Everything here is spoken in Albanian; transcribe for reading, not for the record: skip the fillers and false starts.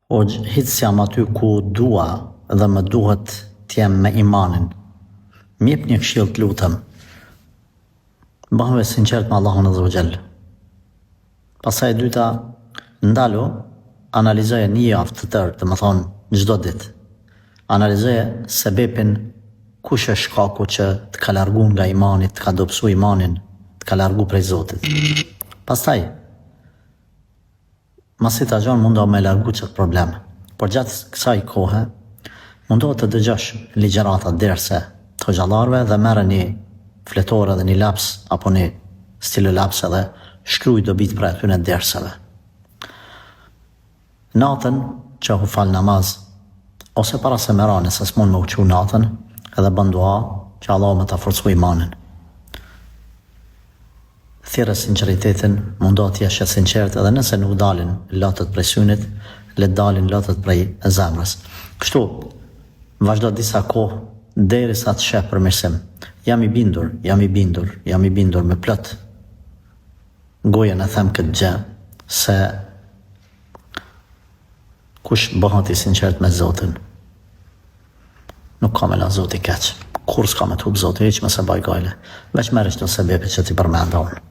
O hiç jam aty ku dua dhe më duhet t'jem me imanin. M'jep një këshill t'lutem. Bëhme sinqert me Allahun Azza wa Jall. Pastaj e dyta, ndalu, analizoje një javë të tërë, dhe më thonë çdo ditë. Analizoje sebepin kush është shkaku që të ka largu nga imani, të ka dobësu imanin, të ka largu prej Zotit. Pastaj, masi ta gjon mundohu me largu qëtë probleme. Por gjatë kësaj kohe, mundohu të dëgjosh ligjërata derse të hoxhallarëve dhe merre një fletore dhe një laps apo një stilë lapse dhe shkruaj dobit për atyre derseve. Natën që u fal namaz ose para se me ra nëse s'mund me uqu natën edhe bën dua që Allah me ta forcoj imanin. Thirrë sinqeritetin, mundohu të jesh sinqert edhe nëse nuk dalin lotët prej synit, le dalin lotët prej zemrës. Kështu, vazhdo disa kohë derisa të sheh përmirësim. Jam i bindur me plot gojen e them këtë gjë se kush bëhet i sinqert me Zotin nuk ka me la Zoti keq. Kur s'ka me t'hub Zoti, hiç mos e baj gale. Veç merresh të sebepit që ti përmenda unë.